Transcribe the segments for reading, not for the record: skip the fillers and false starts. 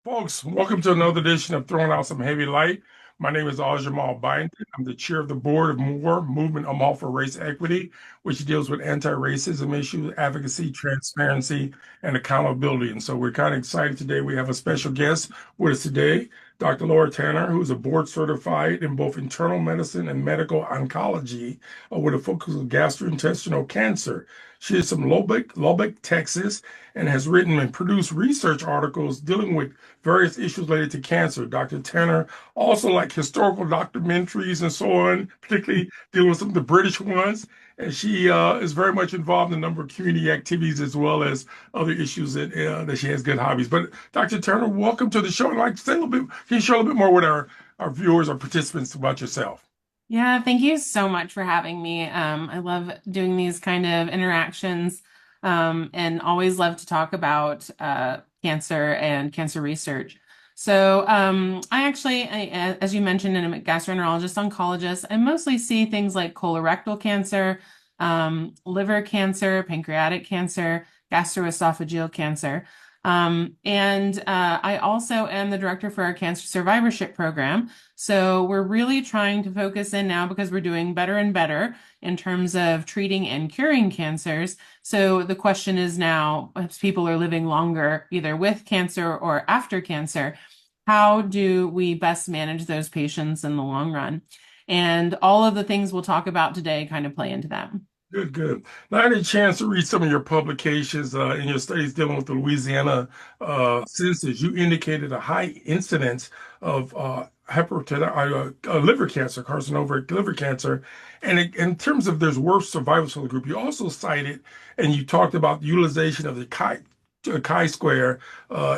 Folks, welcome to another edition of Throwing Out Some Heavy Light. My name is Jamal Byington. I'm the chair of the board of MORE, Movement I'm All for Race Equity, which deals with anti-racism issues, advocacy, transparency, and accountability. And so we're kind of excited today. We have a special guest with us today, Dr. Laura Tanner, who is a board certified in both internal medicine and medical oncology with a focus on gastrointestinal cancer. She is from Lubbock, Texas, and has written and produced research articles dealing with various issues related to cancer. Dr. Tanner also like historical documentaries and so on, particularly dealing with some of the British ones. And she is very much involved in a number of community activities as well as other issues that she has good hobbies. But Dr. Turner, welcome to the show. I'd like to say a little bit, can you share a little bit more with our viewers, our participants about yourself? Yeah, thank you so much for having me. I love doing these kind of interactions, and always love to talk about cancer and cancer research. As you mentioned, I'm a gastroenterologist oncologist. I mostly see things like colorectal cancer, liver cancer, pancreatic cancer, gastroesophageal cancer. I also am the director for our cancer survivorship program. So we're really trying to focus in now because we're doing better and better in terms of treating and curing cancers. So the question is now, as people are living longer, either with cancer or after cancer, how do we best manage those patients in the long run? And all of the things we'll talk about today kind of play into that. Good, good. Now, I had a chance to read some of your publications in your studies dealing with the Louisiana census. You indicated a high incidence of liver cancer, carcinoma liver cancer. And in terms of there's worse survival for the group, you also cited and you talked about the utilization of the chi-square,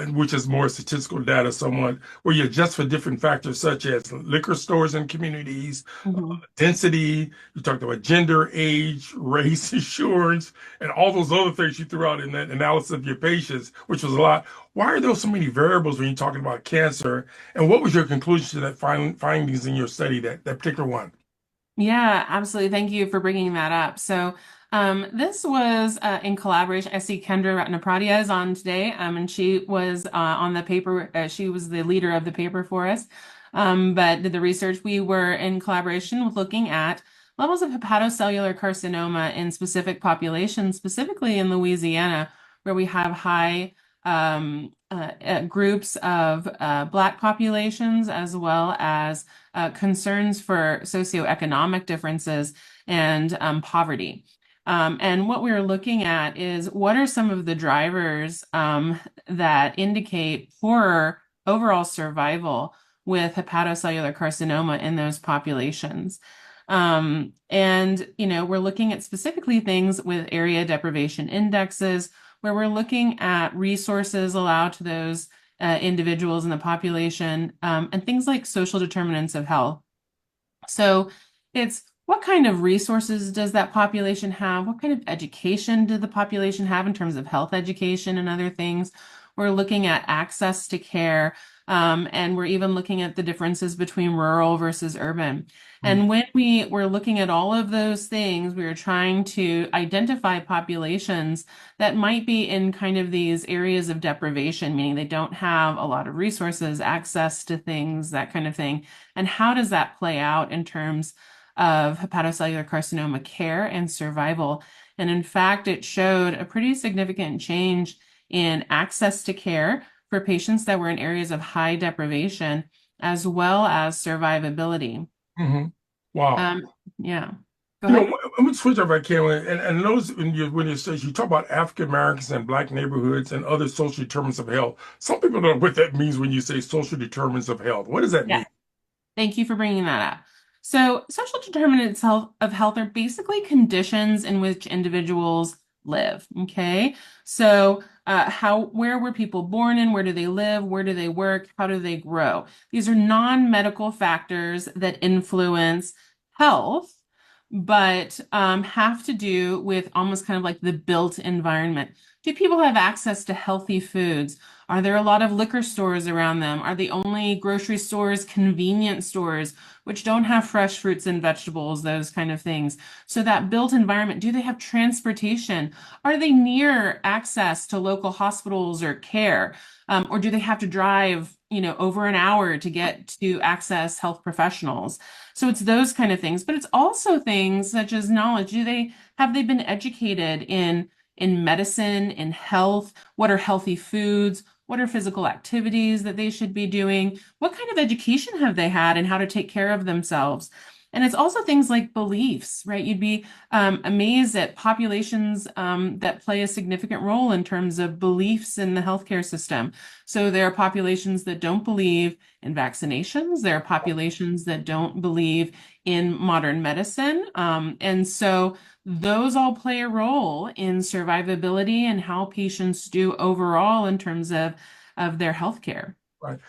which is more statistical data somewhat, where you adjust for different factors such as liquor stores in communities, Mhm. density. You talked about gender, age, race, insurance, and all those other things you threw out in that analysis of your patients, which was a lot. Why are there so many variables when you're talking about cancer? And what was your conclusion to that findings in your study, that particular one? Yeah, absolutely. Thank you for bringing that up. This was in collaboration. I see Kendra Ratnapratia is on today, and she was on the paper. She was the leader of the paper for us, but did the research. We were in collaboration with looking at levels of hepatocellular carcinoma in specific populations, specifically in Louisiana, where we have high groups of Black populations as well as concerns for socioeconomic differences and poverty. And what we are looking at is what are some of the drivers that indicate poorer overall survival with hepatocellular carcinoma in those populations. We're looking at specifically things with area deprivation indexes, where we're looking at resources allowed to those individuals in the population, and things like social determinants of health. So it's what kind of resources does that population have? What kind of education did the population have in terms of health education and other things? We're looking at access to care, and we're even looking at the differences between rural versus urban. And when we were looking at all of those things, we were trying to identify populations that might be in kind of these areas of deprivation, meaning they don't have a lot of resources, access to things, that kind of thing. And how does that play out in terms of hepatocellular carcinoma care and survival? And in fact, it showed a pretty significant change in access to care for patients that were in areas of high deprivation, as well as survivability. Mm-hmm. Wow. Um, yeah, go You know, ahead. I'm gonna switch up if I can. And notice when you say you talk about African Americans and Black neighborhoods and other social determinants of health. Some people don't know what that means when you say social determinants of health. What does that Yeah. mean? Thank you for bringing that up. So, social determinants of health are basically conditions in which individuals live. Okay. Where were people born in? Where do they live? Where do they work? How do they grow? These are non-medical factors that influence health, but have to do with almost kind of like the built environment. Do people have access to healthy foods? Are there a lot of liquor stores around them? Are the only grocery stores convenience stores, which don't have fresh fruits and vegetables, those kind of things? So that built environment, do they have transportation? Are they near access to local hospitals or care? Or do they have to drive, over an hour to get to access health professionals? So it's those kind of things, but it's also things such as knowledge. Have they been educated in medicine, in health? What are healthy foods? What are physical activities that they should be doing? What kind of education have they had and how to take care of themselves? And it's also things like beliefs, right? You'd be amazed at populations that play a significant role in terms of beliefs in the healthcare system. So there are populations that don't believe in vaccinations. There are populations that don't believe in modern medicine. And so those all play a role in survivability and how patients do overall in terms of their healthcare. Right.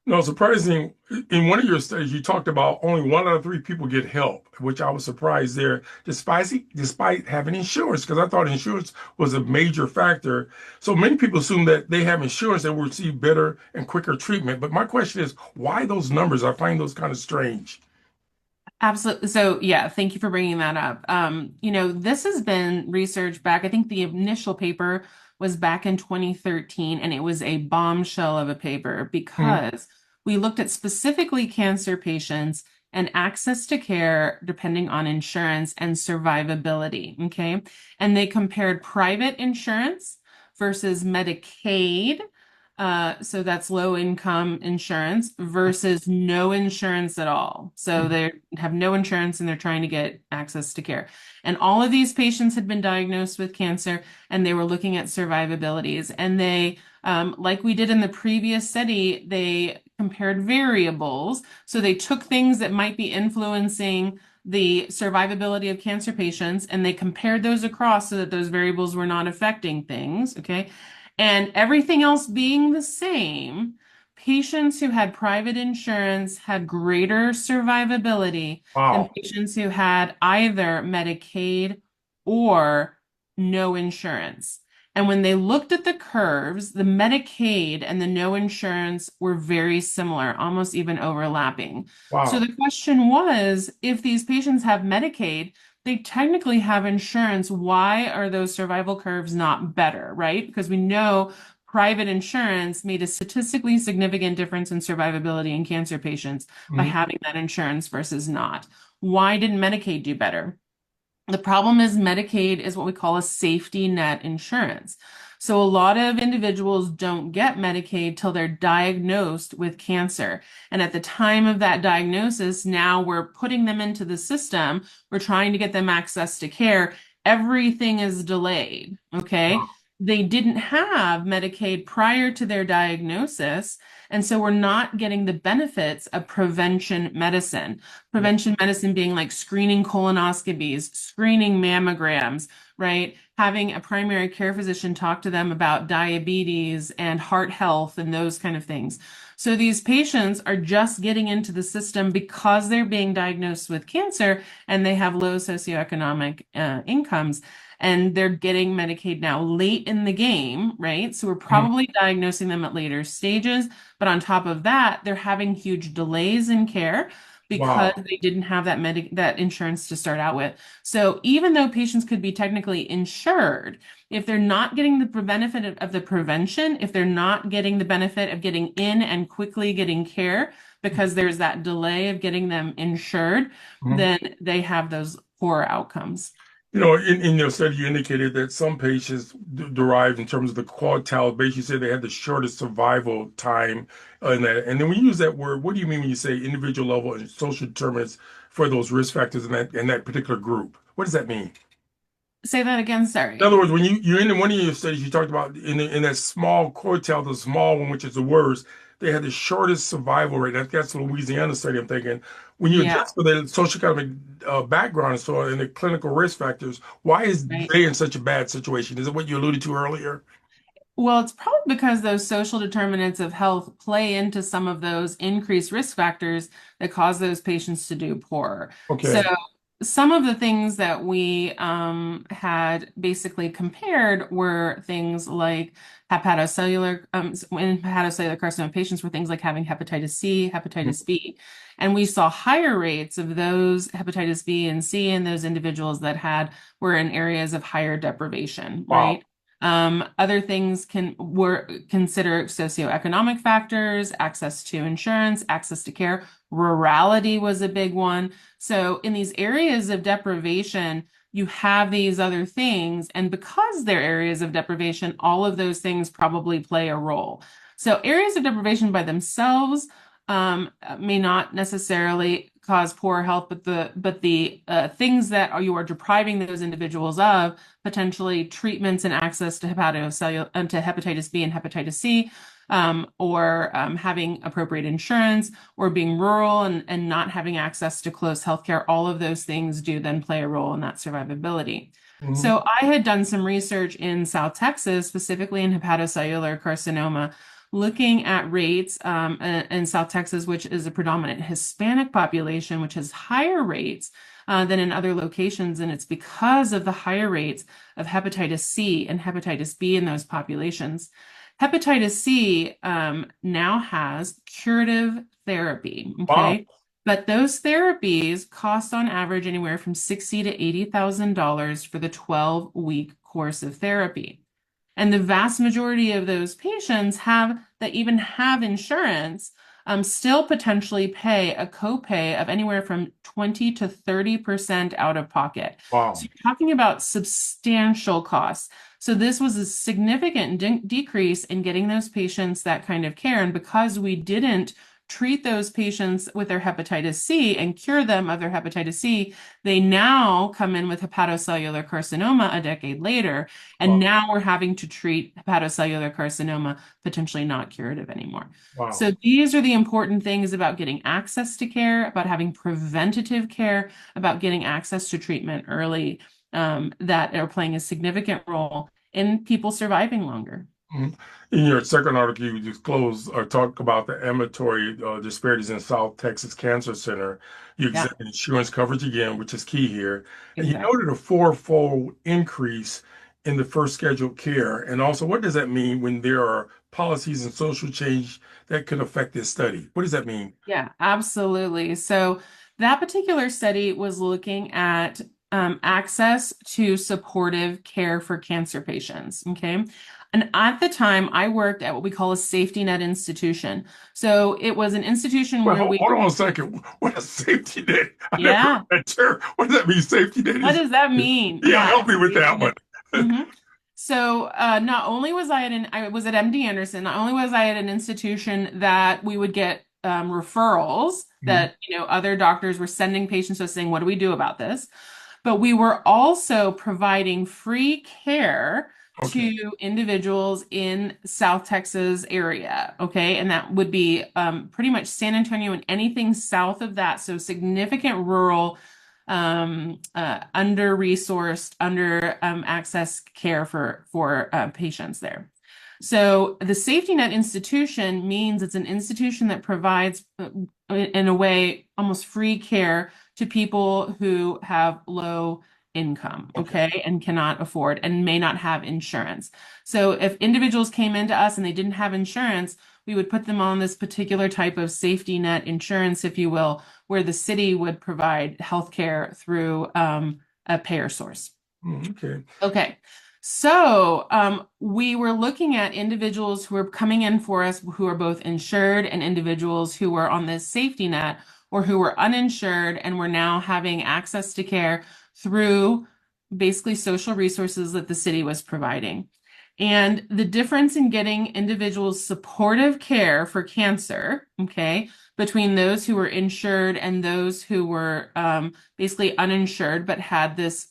No, surprising. In one of your studies, you talked about only 1 out of 3 people get help, which I was surprised there, despite having insurance, because I thought insurance was a major factor. So many people assume that they have insurance and will receive better and quicker treatment. But my question is, why those numbers? I find those kind of strange. Absolutely. So, yeah, thank you for bringing that up. This has been researched back. I think the initial paper was back in 2013, and it was a bombshell of a paper Mhm. because we looked at specifically cancer patients and access to care depending on insurance and survivability. Okay. And they compared private insurance versus Medicaid. So that's low income insurance versus no insurance at all. So they have no insurance and they're trying to get access to care. And all of these patients had been diagnosed with cancer and they were looking at survivabilities. And like we did in the previous study, they compared variables. So they took things that might be influencing the survivability of cancer patients and they compared those across so that those variables were not affecting things. Okay. And everything else being the same, patients who had private insurance had greater survivability than Wow. patients who had either Medicaid or no insurance. And when they looked at the curves, the Medicaid and the no insurance were very similar, almost even overlapping. So Wow. the question was, if these patients have Medicaid, they technically have insurance. Why are those survival curves not better, right? Because we know private insurance made a statistically significant difference in survivability in cancer patients by Mhm. having that insurance versus not. Why didn't Medicaid do better? The problem is Medicaid is what we call a safety net insurance. So a lot of individuals don't get Medicaid till they're diagnosed with cancer. And at the time of that diagnosis, now we're putting them into the system. We're trying to get them access to care. Everything is delayed. Okay. Wow. They didn't have Medicaid prior to their diagnosis. And so we're not getting the benefits of prevention medicine. Yeah. Prevention medicine being like screening colonoscopies, screening mammograms, right? Having a primary care physician talk to them about diabetes and heart health and those kind of things. So these patients are just getting into the system because they're being diagnosed with cancer and they have low socioeconomic incomes. And they're getting Medicaid now late in the game, right? So we're Mhm. probably diagnosing them at later stages. But on top of that, they're having huge delays in care because Wow. they didn't have that insurance to start out with. So even though patients could be technically insured, if they're not getting the benefit of the prevention, if they're not getting the benefit of getting in and quickly getting care because there's that delay of getting them insured, Mhm. then they have those poor outcomes. In your study, you indicated that some patients derived in terms of the quartile base. You said they had the shortest survival time in that. And then when you use that word, what do you mean when you say individual level and social determinants for those risk factors in that particular group? What does that mean? Say that again, In other sorry. words, when you're in one of your studies, you talked about in that small quartile, the small one, which is the worst, they had the shortest survival rate. That's the Louisiana study, I'm thinking. When you Yeah, adjust for the socioeconomic background and so on, and the clinical risk factors, why is right. they in such a bad situation? Is it what you alluded to earlier? Well, it's probably because those social determinants of health play into some of those increased risk factors that cause those patients to do poorer. So, Okay. some of the things that we had basically compared were things like in hepatocellular carcinoma patients were things like having hepatitis C, hepatitis B. And we saw higher rates of those hepatitis B and C in those individuals that were in areas of higher deprivation, Wow. right? Other things were consider socioeconomic factors, access to insurance, access to care. Rurality was a big one. So in these areas of deprivation, you have these other things, and because they're areas of deprivation, all of those things probably play a role. So areas of deprivation by themselves may not necessarily cause poor health, but the things that you are depriving those individuals of, potentially treatments and access to hepatitis B and hepatitis C, or having appropriate insurance, or being rural and not having access to close healthcare, all of those things do then play a role in that survivability. Mhm. So I had done some research in South Texas, specifically in hepatocellular carcinoma, looking at rates in South Texas, which is a predominant Hispanic population, which has higher rates than in other locations. And it's because of the higher rates of hepatitis C and hepatitis B in those populations. Hepatitis C now has curative therapy, Wow. okay? But those therapies cost on average anywhere from $60,000 to $80,000 for the 12-week course of therapy. And the vast majority of those patients that even have insurance still potentially pay a copay of anywhere from 20 to 30% out of pocket. So Wow. you're talking about substantial costs. So this was a significant decrease in getting those patients that kind of care. And because we didn't treat those patients with their hepatitis C and cure them of their hepatitis C, they now come in with hepatocellular carcinoma a decade later. And Wow. now we're having to treat hepatocellular carcinoma, potentially not curative anymore. Wow. So these are the important things about getting access to care, about having preventative care, about getting access to treatment early, that are playing a significant role in people surviving longer. Mhm. In your second article, you disclose or talk about the ambulatory disparities in South Texas Cancer Center. You Yeah, examine insurance coverage again, which is key here. And you exactly. noted a fourfold increase in the first scheduled care. And also, what does that mean when there are policies and social change that could affect this study? What does that mean? Yeah, absolutely. So that particular study was looking at access to supportive care for cancer patients. Okay. And at the time, I worked at what we call a safety net institution. So it was an institution Well, where we, hold on a second. What is safety net? I never heard yeah, that term. What does that mean? Safety net what is, does that mean? yeah, Yeah, help me with safety that net. one. Mhm. So not only was I was at MD Anderson, not only was I at an institution that we would get referrals Mhm. that, other doctors were sending patients to us saying, what do we do about this? But we were also providing free care Okay. to individuals in South Texas area. Okay. And that would be pretty much San Antonio and anything south of that. So significant rural, under-resourced, under access care for patients there. So the safety net institution means it's an institution that provides, in a way, almost free care to people who have low income, Okay. okay, and cannot afford and may not have insurance. So if individuals came into us and they didn't have insurance, we would put them on this particular type of safety net insurance, if you will, where the city would provide health care through a payer source. Okay. Okay. So we were looking at individuals who were coming in for us who are both insured and individuals who were on this safety net or who were uninsured and were now having access to care through basically social resources that the city was providing. And the difference in getting individuals supportive care for cancer, okay, between those who were insured and those who were basically uninsured but had this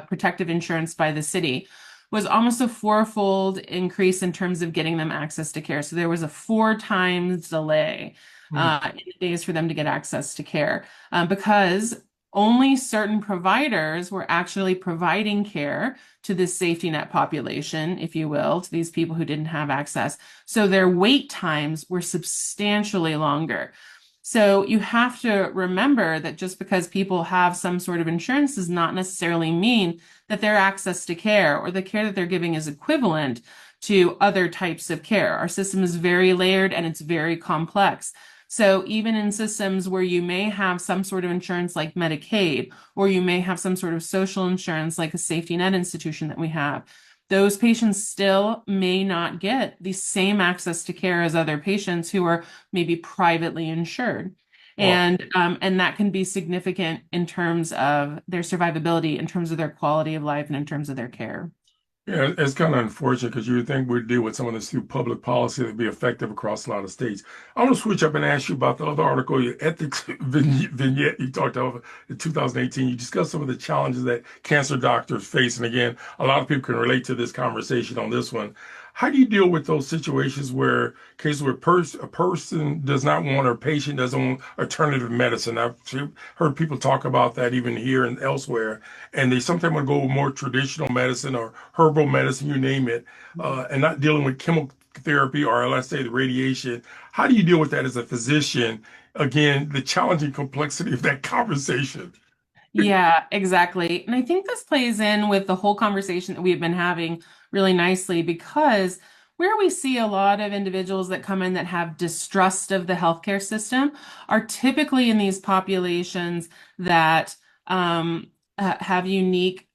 protective insurance by the city was almost a fourfold increase in terms of getting them access to care. So there was a 4 times delay Mm. in the days for them to get access to care because only certain providers were actually providing care to this safety net population, if you will, to these people who didn't have access. So their wait times were substantially longer. So you have to remember that just because people have some sort of insurance does not necessarily mean that their access to care or the care that they're giving is equivalent to other types of care. Our system is very layered and it's very complex. So even in systems where you may have some sort of insurance like Medicaid, or you may have some sort of social insurance like a safety net institution that we have, those patients still may not get the same access to care as other patients who are maybe privately insured. Well, And that can be significant in terms of their survivability, in terms of their quality of life, and in terms of their care. yeah, it's kind of unfortunate because you would think we'd deal with some of this through public policy that'd be effective across a lot of states. I want to switch up and ask you about the other article, your ethics vignette you talked about in 2018. You discussed some of the challenges that cancer doctors face. And again, a lot of people can relate to this conversation on this one. How do you deal with those situations where cases where a person does not want or a patient doesn't want alternative medicine? I've heard people talk about that even here and elsewhere, and they sometimes want to go with more traditional medicine or herbal medicine, you name it, and not dealing with chemotherapy or let's say the radiation. How do you deal with that as a physician? Again, the challenging complexity of that conversation. Yeah, exactly. And I think this plays in with the whole conversation that we've been having really nicely because where we see a lot of individuals that come in that have distrust of the healthcare system are typically in these populations that have unique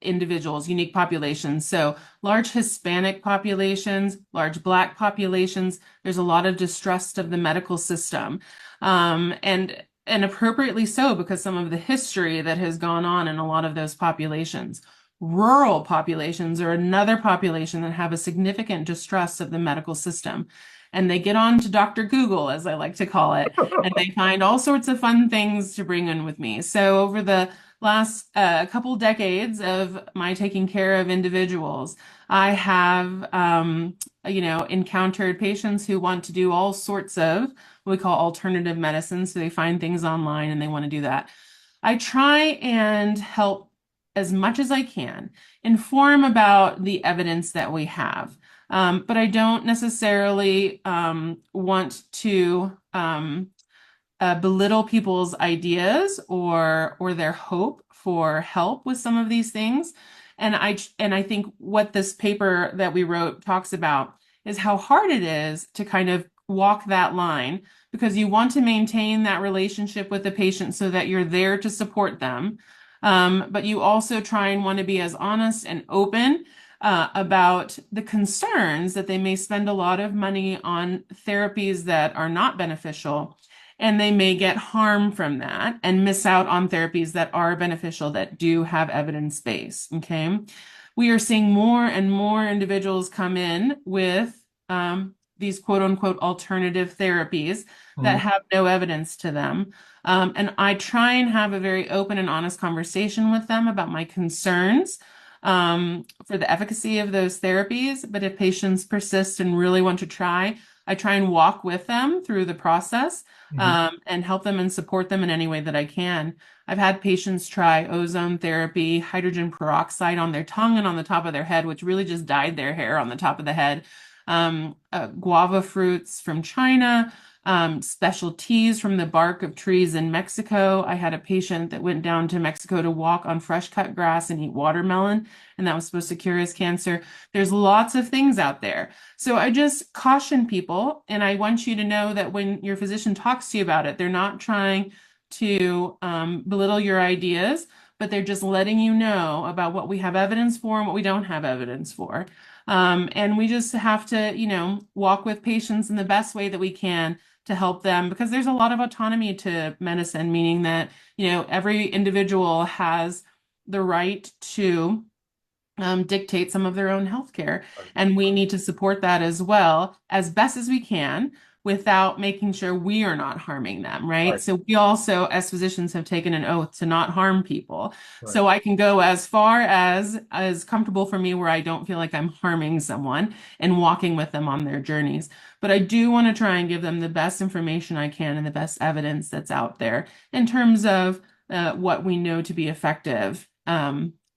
individuals, unique populations. So large Hispanic populations, large Black populations, there's a lot of distrust of the medical system. And appropriately so, because some of the history that has gone on in a lot of those populations. Rural populations are another population that have a significant distrust of the medical system. And they get on to Dr. Google, as I like to call it, and they find all sorts of fun things to bring in with me. So over the last couple decades of my taking care of individuals, I have, encountered patients who want to do all sorts of what we call alternative medicine. So they find things online and they want to do that. I try and help as much as I can, inform about the evidence that we have. But I don't necessarily want to belittle people's ideas or their hope for help with some of these things. And I think what this paper that we wrote talks about is how hard it is to kind of walk that line because you want to maintain that relationship with the patient so that you're there to support them. But you also try and want to be as honest and open about the concerns that they may spend a lot of money on therapies that are not beneficial, and they may get harm from that and miss out on therapies that are beneficial that do have evidence base. Okay. We are seeing more and more individuals come in with these quote unquote alternative therapies that Mhm. have no evidence to them. And I try and have a very open and honest conversation with them about my concerns for the efficacy of those therapies. But if patients persist and really want to try, I try and walk with them through the process Mhm. and help them and support them in any way that I can. I've had patients try ozone therapy, hydrogen peroxide on their tongue and on the top of their head, which really just dyed their hair on the top of the head. Guava fruits from China, special teas from the bark of trees in Mexico. I had a patient that went down to Mexico to walk on fresh cut grass and eat watermelon, and that was supposed to cure his cancer. There's lots of things out there. So I just caution people, and I want you to know that when your physician talks to you about it, they're not trying to belittle your ideas, but they're just letting you know about what we have evidence for and what we don't have evidence for. And we just have to, walk with patients in the best way that we can to help them because there's a lot of autonomy to medicine, meaning that, every individual has the right to dictate some of their own healthcare. And we need to support that as well as best as we can without making sure we are not harming them, right? Right, So we also, as physicians, have taken an oath to not harm people. right. So I can go as far as comfortable for me where I don't feel like I'm harming someone and walking with them on their journeys. But I do want to try and give them the best information I can and the best evidence that's out there in terms of what we know to be effective.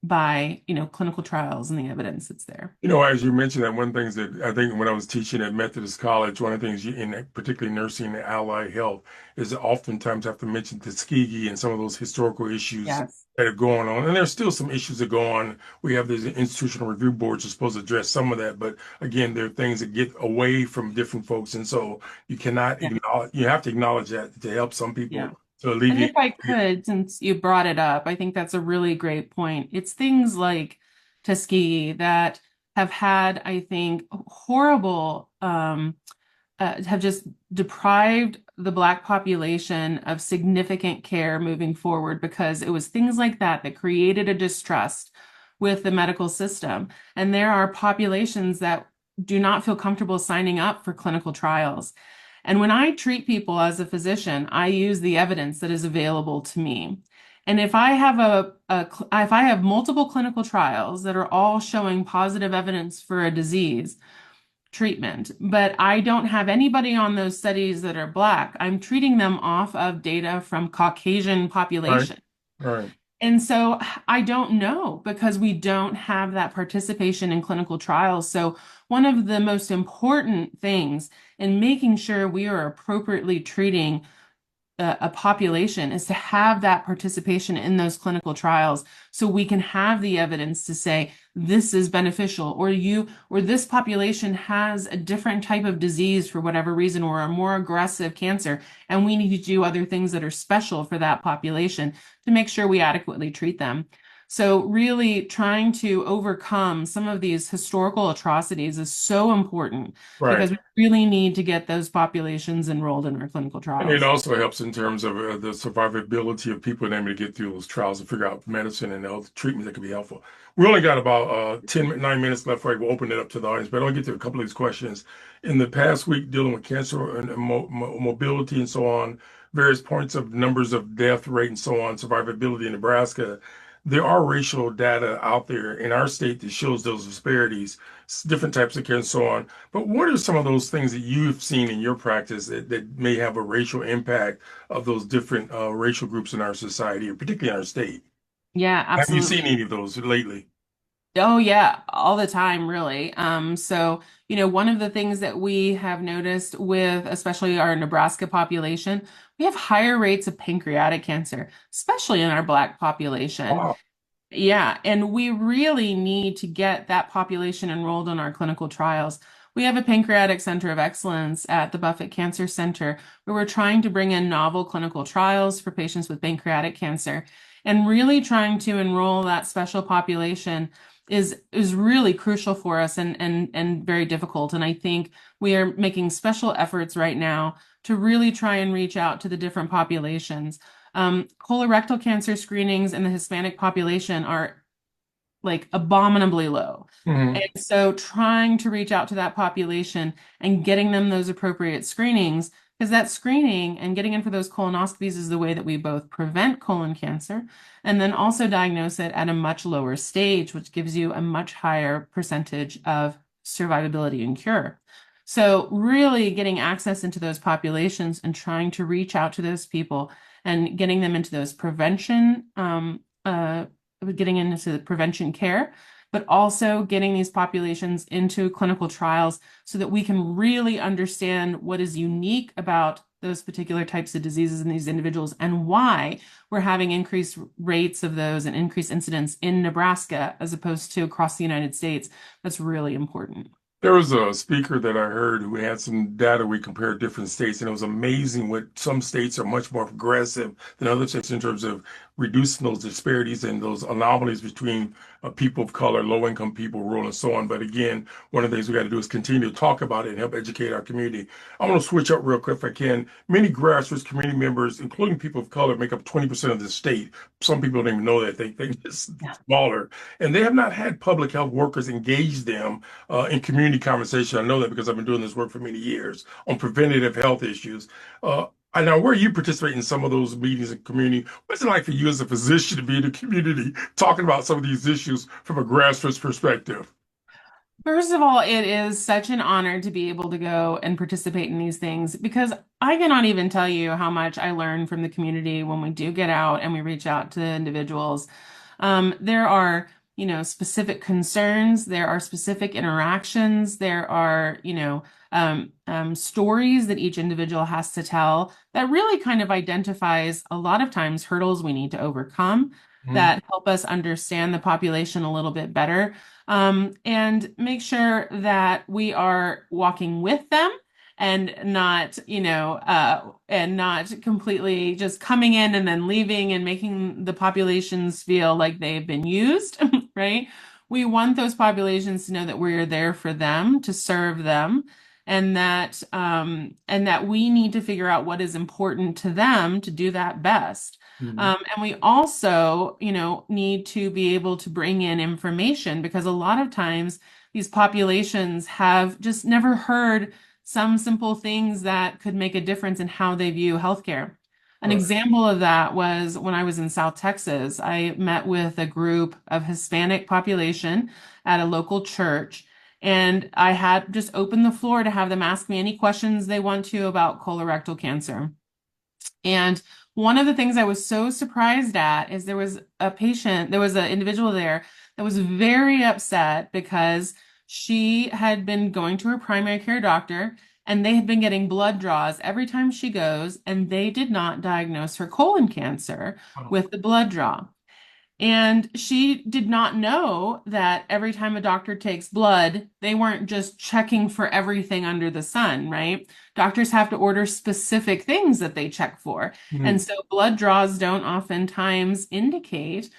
By clinical trials and the evidence that's there. As you mentioned that one of the things that I think when I was teaching at Methodist College, one of the things in particularly nursing and allied health is that oftentimes I have to mention Tuskegee and some of those historical issues Yes. that are going on. And there's still some issues that go on. We have these institutional review boards that are supposed to address some of that, but again, there are things that get away from different folks. And so you cannot Yeah. acknowledge, you have to acknowledge that to help some Yeah. people to And if alleviate. I could, since you brought it up, I think that's a really great point. It's things like Tuskegee that have had, I think, horrible, have just deprived the Black population of significant care moving forward because it was things like that that created a distrust with the medical system. And there are populations that do not feel comfortable signing up for clinical trials. And when I treat people as a physician, I use the evidence that is available to me. And if I have if I have multiple clinical trials that are all showing positive evidence for a disease treatment, but I don't have anybody on those studies that are Black, I'm treating them off of data from Caucasian Right. population. Right. And so I don't know because we don't have that participation in clinical trials. So one of the most important things in making sure we are appropriately treating a population is to have that participation in those clinical trials so we can have the evidence to say this is beneficial or this population has a different type of disease for whatever reason or a more aggressive cancer and we need to do other things that are special for that population to make sure we adequately treat them. So really trying to overcome some of these historical atrocities is so important Right. because we really need to get those populations enrolled in our clinical And it trials. also helps in terms of the survivability of people and able to get through those trials and figure out medicine and other treatment that could be helpful. We only got about 9 minutes left before I will open it up to the audience, but I'll get to a couple of these questions. In the past week, dealing with cancer and mobility and so on, various points of numbers of death rate and so on, survivability in Nebraska, there are racial data out there in our state that shows those disparities, different types of care and so on. But what are some of those things that you've seen in your practice that may have a racial impact of those different racial groups in our society, or particularly in our state? Yeah, Have you absolutely. seen any of those lately? Oh yeah, all the time, really. So, one of the things that we have noticed with especially our Nebraska population, we have higher rates of pancreatic cancer, especially in our Black population. Wow. Yeah, and we really need to get that population enrolled in our clinical trials. We have a pancreatic center of excellence at the Buffett Cancer Center where we're trying to bring in novel clinical trials for patients with pancreatic cancer and really trying to enroll that special population is really crucial for us and very difficult. And I think we are making special efforts right now to really try and reach out to the different populations. Colorectal cancer screenings in the Hispanic population are like abominably low. Hmm. And so trying to reach out to that population and getting them those appropriate screenings, because that screening and getting in for those colonoscopies is the way that we both prevent colon cancer and then also diagnose it at a much lower stage, which gives you a much higher percentage of survivability and cure. So really getting access into those populations and trying to reach out to those people and getting them into those getting into the prevention care, but also getting these populations into clinical trials so that we can really understand what is unique about those particular types of diseases in these individuals and why we're having increased rates of those and increased incidence in Nebraska as opposed to across the United States. That's really important. There was a speaker that I heard who had some data. We compared different states, and it was amazing what some states are much more progressive than other states in terms of reducing those disparities and those anomalies between people of color, low income people, rural, and so on. But again, one of the things we got to do is continue to talk about it and help educate our community. I want to switch up real quick if I can. Many grassroots community members, including people of color, make up 20% of the state. Some people don't even know that. They think it's Yeah. smaller. And they have not had public health workers engage them in community conversation. I know that because I've been doing this work for many years on preventative health issues. I know where you participate in some of those meetings in community. What's it like for you as a physician to be in the community talking about some of these issues from a grassroots perspective? First of all, it is such an honor to be able to go and participate in these things because I cannot even tell you how much I learn from the community when we do get out and we reach out to individuals. There are, specific concerns, there are specific interactions, there are, stories that each individual has to tell that really kind of identifies a lot of times hurdles we need to overcome Mhm. that help us understand the population a little bit better and make sure that we are walking with them and not completely just coming in and then leaving and making the populations feel like they've been used, right? we want those populations to know that we're there for them, to serve them, and that we need to figure out what is important to them to do that best. Mhm. And we also, need to be able to bring in information because a lot of times these populations have just never heard some simple things that could make a difference in how they view healthcare. An Right. example of that was when I was in South Texas. I met with a group of Hispanic population at a local church, and I had just opened the floor to have them ask me any questions they want to about colorectal cancer. And one of the things I was so surprised at is there was an individual there that was very upset because she had been going to her primary care doctor and they had been getting blood draws every time she goes, and they did not diagnose her colon cancer Oh. with the blood draw. And she did not know that every time a doctor takes blood, they weren't just checking for everything under the sun, right? Doctors have to order specific things that they check for. And Mhm. so blood draws don't oftentimes indicate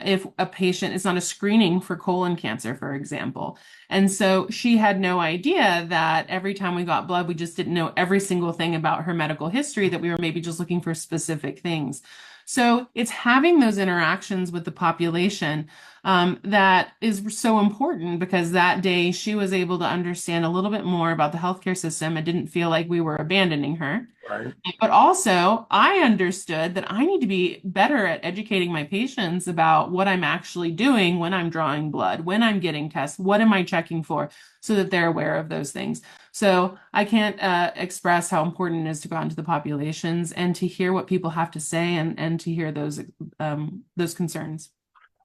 if a patient is on a screening for colon cancer, for example. And so she had no idea that every time we got blood, we just didn't know every single thing about her medical history, that we were maybe just looking for specific things. So it's having those interactions with the population that is so important because that day she was able to understand a little bit more about the healthcare system and didn't feel like we were abandoning her. Right. But also, I understood that I need to be better at educating my patients about what I'm actually doing when I'm drawing blood, when I'm getting tests, what am I checking for, so that they're aware of those things. So I can't express how important it is to go out into the populations and to hear what people have to say and to hear those concerns.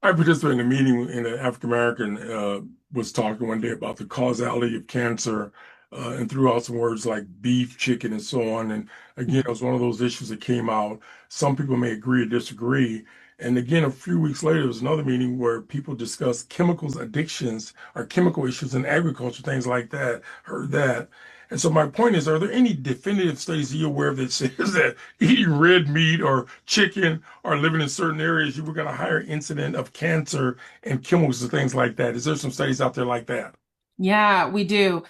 I participated in a meeting and an African American was talking one day about the causality of cancer and threw out some words like beef, chicken, and so on. And again, it was one of those issues that came out. Some people may agree or disagree. And again, a few weeks later, there was another meeting where people discussed chemicals addictions or chemical issues in agriculture, things like that. Heard that. And so my point is, are there any definitive studies you're aware of that says that eating red meat or chicken or living in certain areas, you were going to higher incident of cancer and chemicals and things like that? Is there some studies out there like that? Yeah, we do.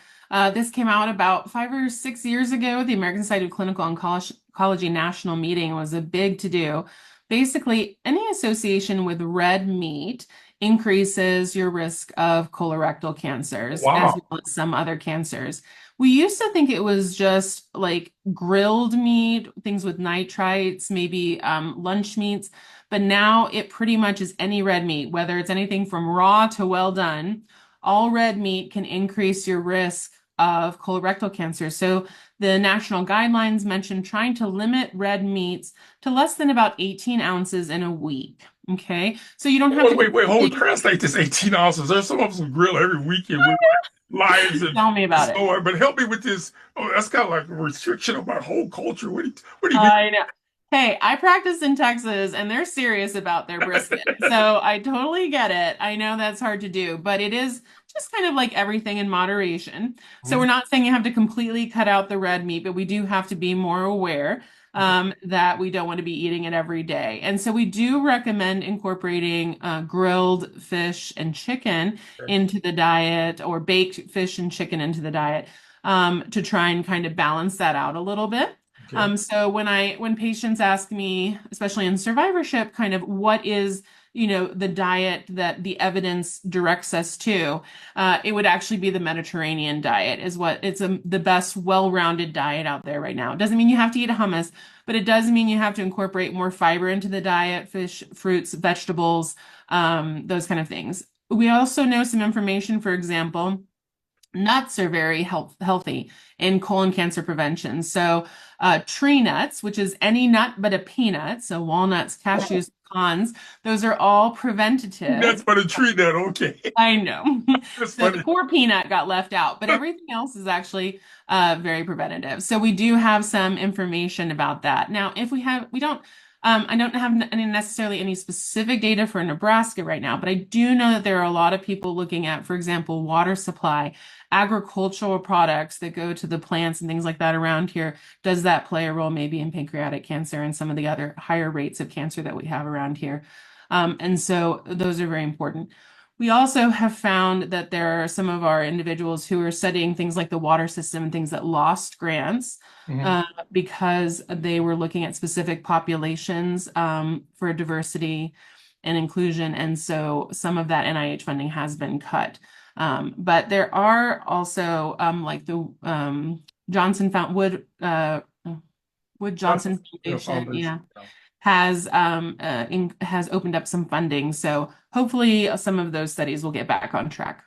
This came out about 5 or 6 years ago. The American Society of Clinical Oncology National Meeting was a big to-do. Basically, any association with red meat increases your risk of colorectal cancers as Wow. well as some other cancers. We used to think it was just like grilled meat, things with nitrites, maybe lunch meats, but now it pretty much is any red meat, whether it's anything from raw to well done. All red meat can increase your risk of colorectal cancer. So the national guidelines mention trying to limit red meats to less than about 18 ounces in a week. Okay. So you don't have to Wait, hold, completely translate this 18 ounces. There's some of us who grill every weekend with lives and tell me about it. so on, but help me with this. Oh, that's kind of like a restriction of my whole culture. What do you mean? I know. Hey, I practice in Texas and they're serious about their brisket. So I totally get it. I know that's hard to do, but it is just kind of like everything in moderation. So we're not saying you have to completely cut out the red meat, but we do have to be more aware that we don't want to be eating it every day. And so we do recommend incorporating grilled fish and chicken Okay. into the diet or baked fish and chicken into the diet to try and kind of balance that out a little bit. Okay. So when patients ask me, especially in survivorship, kind of what is, the diet that the evidence directs us to, it would actually be the Mediterranean diet is what the best well-rounded diet out there right now. It doesn't mean you have to eat hummus, but it does mean you have to incorporate more fiber into the diet, fish, fruits, vegetables, those kind of things. We also know some information, for example, nuts are very healthy in colon cancer prevention. So, tree nuts, which is any nut but a peanut, so walnuts, cashews, pecans, those are all That's preventative. for the tree net. Okay. I know. That's So the funny. poor peanut got left out, but everything else is actually very preventative. So we do have some information about that. Now, if we don't, I don't have any necessarily any specific data for Nebraska right now, but I do know that there are a lot of people looking at, for example, water supply, agricultural products that go to the plants and things like that around here. Does that play a role maybe in pancreatic cancer and some of the other higher rates of cancer that we have around here? And so those are very important. We also have found that there are some of our individuals who are studying things like the water system and things that lost grants Mhm. because they were looking at specific populations for diversity and inclusion. And so some of that NIH funding has been cut. But there are also like the Johnson Found Wood Johnson, Johnson yeah, Foundation, Foundation. yeah, Yeah. has opened up some funding. So hopefully some of those studies will get back on track.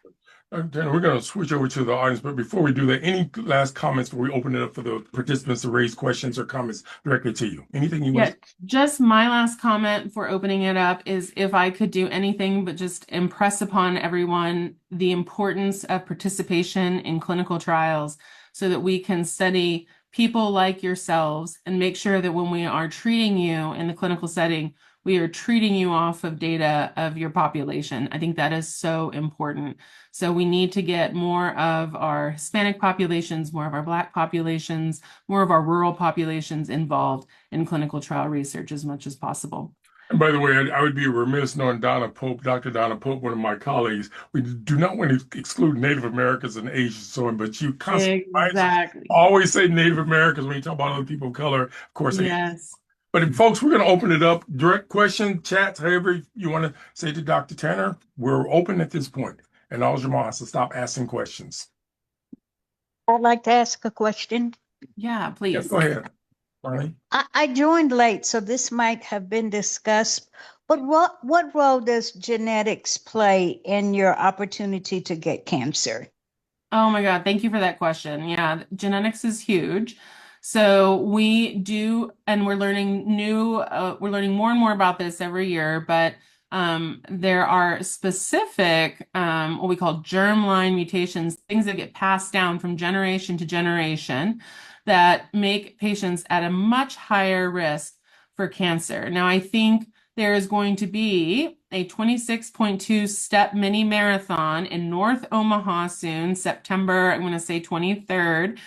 Tanner, we're going to switch over to the audience, but before we do that, any last comments before we open it up for the participants to raise questions or comments directly to you? Anything you want Yeah, to? just my last comment for opening it up is if I could do anything but just impress upon everyone the importance of participation in clinical trials so that we can study people like yourselves and make sure that when we are treating you in the clinical setting, we are treating you off of data of your population. I think that is so important. So we need to get more of our Hispanic populations, more of our Black populations, more of our rural populations involved in clinical trial research as much as possible. And by the way, I would be remiss knowing Donna Pope, Dr. Donna Pope, one of my colleagues. We do not want to exclude Native Americans and Asians, so on, but you constantly reminds us, Exactly. always say Native Americans when you talk about other people of color, of course. Yes. But folks, we're going to open it up. Direct question, chats, however you want to say to Dr. Tanner. We're open at this point, and all Jamal has to stop asking questions. I'd like to ask a question. Yeah, Yes, please. go ahead, Marlene. I joined late, so this might have been discussed, but what role does genetics play in your opportunity to get cancer? Oh my God, thank you for that question. Yeah, genetics is huge. So we do, and we're learning more and more about this every year, but there are specific, what we call germline mutations, things that get passed down from generation to generation that make patients at a much higher risk for cancer. Now, I think there is going to be a 26.2 step mini marathon in North Omaha soon, September, I'm going to say 23rd,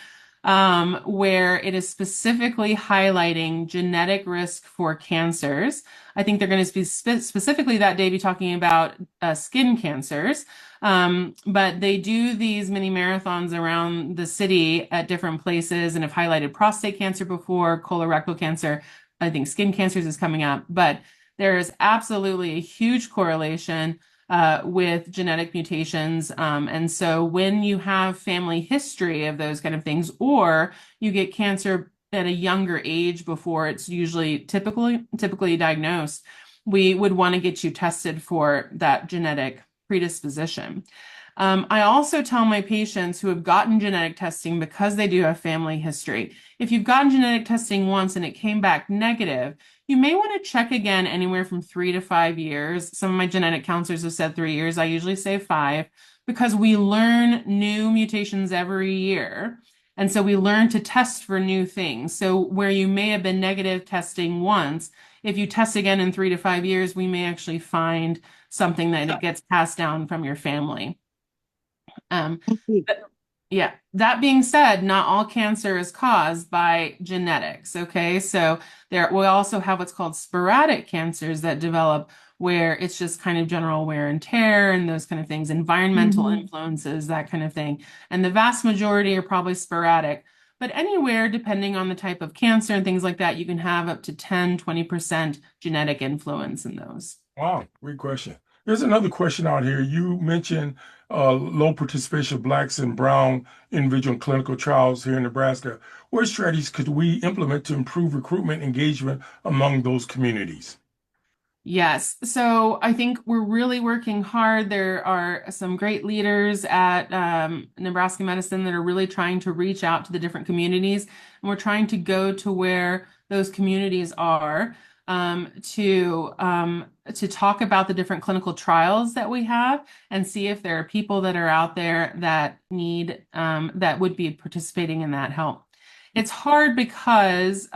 where it is specifically highlighting genetic risk for cancers. I think they're going to be specifically that day be talking about skin cancers. But they do these mini marathons around the city at different places and have highlighted prostate cancer before, colorectal cancer. I think skin cancers is coming up, but there is absolutely a huge correlation with genetic mutations. And so when you have family history of those kind of things, or you get cancer at a younger age before it's usually typically diagnosed, we would want to get you tested for that genetic predisposition. I also tell my patients who have gotten genetic testing because they do have family history, if you've gotten genetic testing once and it came back negative, you may want to check again anywhere from 3 to 5 years. Some of my genetic counselors have said 3 years. I usually say 5 because we learn new mutations every year. And so we learn to test for new things. So where you may have been negative testing once, if you test again in 3 to 5 years, we may actually find something that it gets passed down from your family. But yeah, that being said, not all cancer is caused by genetics. Okay, so there we also have what's called sporadic cancers that develop where it's just kind of general wear and tear and those kind of things, environmental influences, that kind of thing. And the vast majority are probably sporadic. But anywhere, depending on the type of cancer and things like that, you can have up to 10, 20% genetic influence in those. Wow, great question. There's another question out here. You mentioned low participation of Blacks and Brown individual in clinical trials here in Nebraska. What strategies could we implement to improve recruitment engagement among those communities? Yes. So I think we're really working hard. There are some great leaders at Nebraska Medicine that are really trying to reach out to the different communities. And we're trying to go to where those communities are to talk about the different clinical trials that we have and see if there are people that are out there that need that would be participating in that help. It's hard because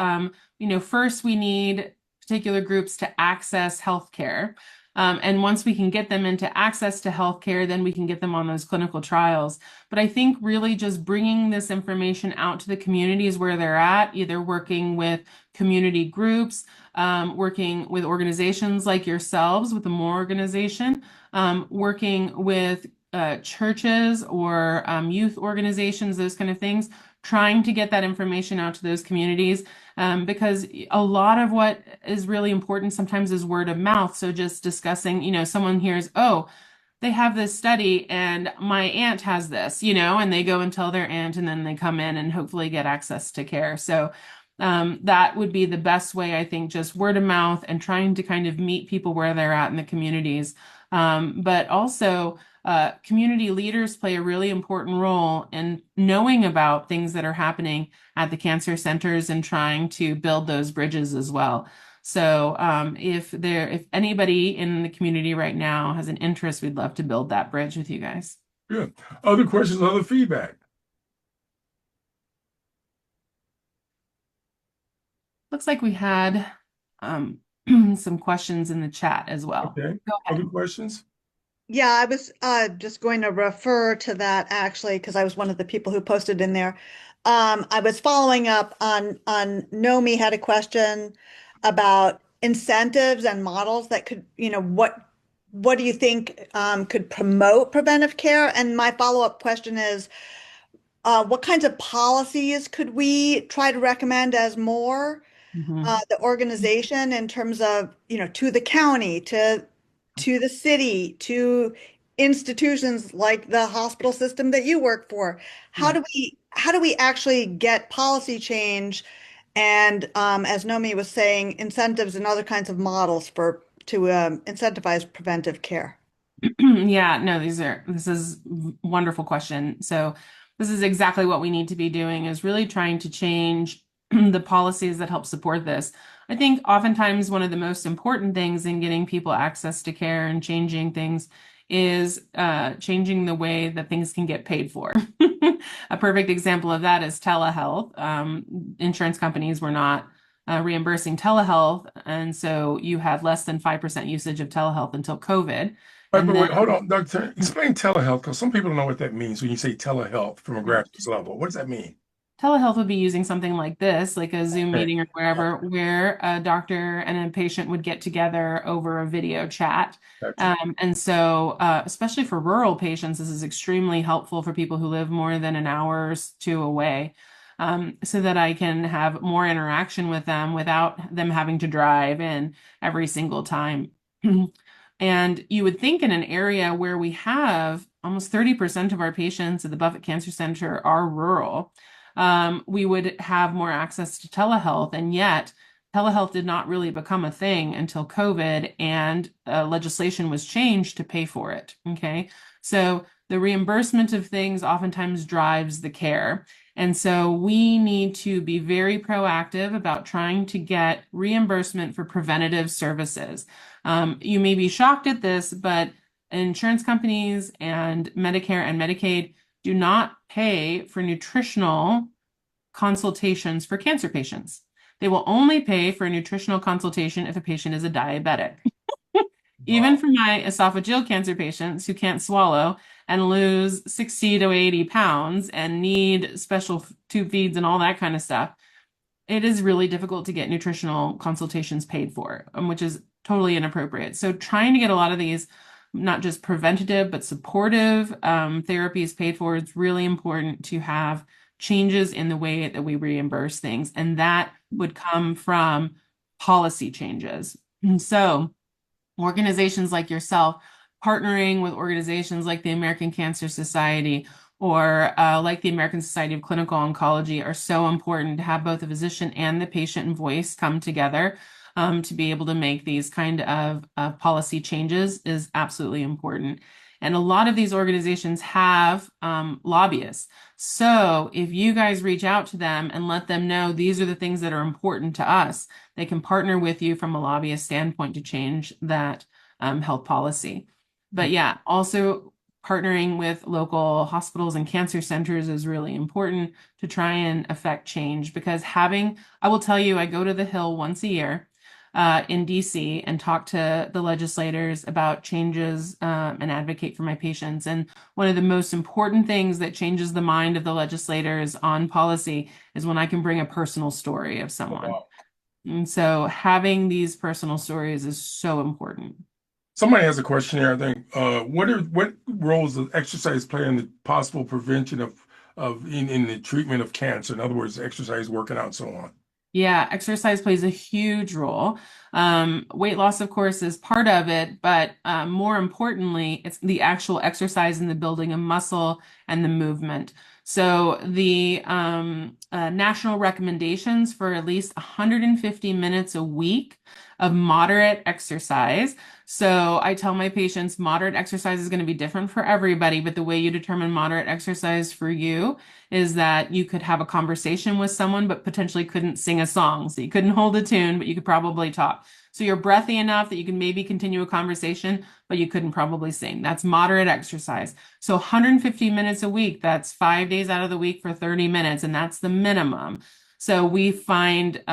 first we need particular groups to access healthcare. And once we can get them into access to healthcare, then we can get them on those clinical trials. But I think really just bringing this information out to the communities where they're at, either working with community groups, working with organizations like yourselves, with the MORE organization, working with churches or youth organizations, those kind of things, trying to get that information out to those communities, because a lot of what is really important sometimes is word of mouth. So just discussing, someone hears, oh, they have this study and my aunt has this, and they go and tell their aunt and then they come in and hopefully get access to care. So that would be the best way, I think, just word of mouth and trying to kind of meet people where they're at in the communities. But also, community leaders play a really important role in knowing about things that are happening at the cancer centers and trying to build those bridges as well. So if anybody in the community right now has an interest, we'd love to build that bridge with you guys. Good. Other questions, other feedback? Looks like we had some questions in the chat as well. Okay. Go ahead. Other questions? Yeah, I was just going to refer to that actually because I was one of the people who posted in there. I was following up on Nomi had a question about incentives and models that could, what do you think could promote preventive care? And my follow-up question is, what kinds of policies could we try to recommend as more? The organization in terms of, to the county, to the city, to institutions like the hospital system that you work for. How do we actually get policy change and as Nomi was saying, incentives and other kinds of models to incentivize preventive care? Yeah, no, this is a wonderful question. So this is exactly what we need to be doing, is really trying to change the policies that help support this. I think oftentimes one of the most important things in getting people access to care and changing things is changing the way that things can get paid for. A perfect example of that is telehealth. Insurance companies were not reimbursing telehealth, and so you had less than 5% usage of telehealth until COVID. Wait, wait, hold on, Doctor. Explain telehealth, because some people don't know what that means when you say telehealth from a grassroots level. What does that mean? Telehealth would be using something like this, like a Zoom Okay. meeting or wherever, where a doctor and a patient would get together over a video chat. Gotcha. And so, especially for rural patients, this is extremely helpful for people who live more than an hour or two away, so that I can have more interaction with them without them having to drive in every single time. And you would think in an area where we have almost 30% of our patients at the Buffett Cancer Center are rural, we would have more access to telehealth. And yet, telehealth did not really become a thing until COVID, and legislation was changed to pay for it. Okay. So the reimbursement of things oftentimes drives the care. And so we need to be very proactive about trying to get reimbursement for preventative services. You may be shocked at this, but insurance companies and Medicare and Medicaid do not pay for nutritional consultations for cancer patients. They will only pay for a nutritional consultation if a patient is a diabetic. Even for my esophageal cancer patients who can't swallow and lose 60 to 80 pounds and need special tube feeds and all that kind of stuff, it is really difficult to get nutritional consultations paid for, which is totally inappropriate. So trying to get a lot of these, not just preventative, but supportive therapies paid for, it's really important to have changes in the way that we reimburse things. And that would come from policy changes. And so organizations like yourself, partnering with organizations like the American Cancer Society or like the American Society of Clinical Oncology are so important to have both the physician and the patient voice come together to be able to make these kind of policy changes is absolutely important. And a lot of these organizations have lobbyists. So if you guys reach out to them and let them know these are the things that are important to us, they can partner with you from a lobbyist standpoint to change that health policy. But yeah, also partnering with local hospitals and cancer centers is really important to try and affect change, because I will tell you, I go to the Hill once a year in DC and talk to the legislators about changes and advocate for my patients. And one of the most important things that changes the mind of the legislators on policy is when I can bring a personal story of someone. Wow. And so having these personal stories is so important. Somebody has a question here, I think. What roles does exercise play in the possible prevention of in the treatment of cancer? In other words, exercise, working out, so on. Yeah, exercise plays a huge role. Weight loss, of course, is part of it, but more importantly, it's the actual exercise and the building of muscle and the movement. So the national recommendations for at least 150 minutes a week of moderate exercise. So I tell my patients moderate exercise is going to be different for everybody, but the way you determine moderate exercise for you is that you could have a conversation with someone, but potentially couldn't sing a song. So you couldn't hold a tune, but you could probably talk. So you're breathy enough that you can maybe continue a conversation, but you couldn't probably sing. That's moderate exercise. So 150 minutes a week, that's 5 days out of the week for 30 minutes, and that's the minimum. So we find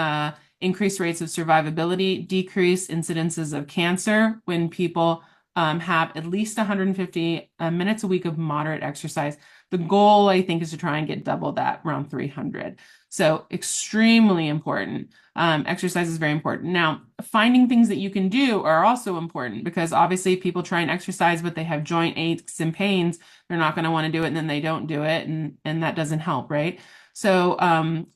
increased rates of survivability, decreased incidences of cancer when people have at least 150 minutes a week of moderate exercise. The goal, I think, is to try and get double that, around 300. So extremely important. Exercise is very important. Now, finding things that you can do are also important because obviously people try and exercise, but they have joint aches and pains. They're not going to want to do it, and then they don't do it, and that doesn't help, right? So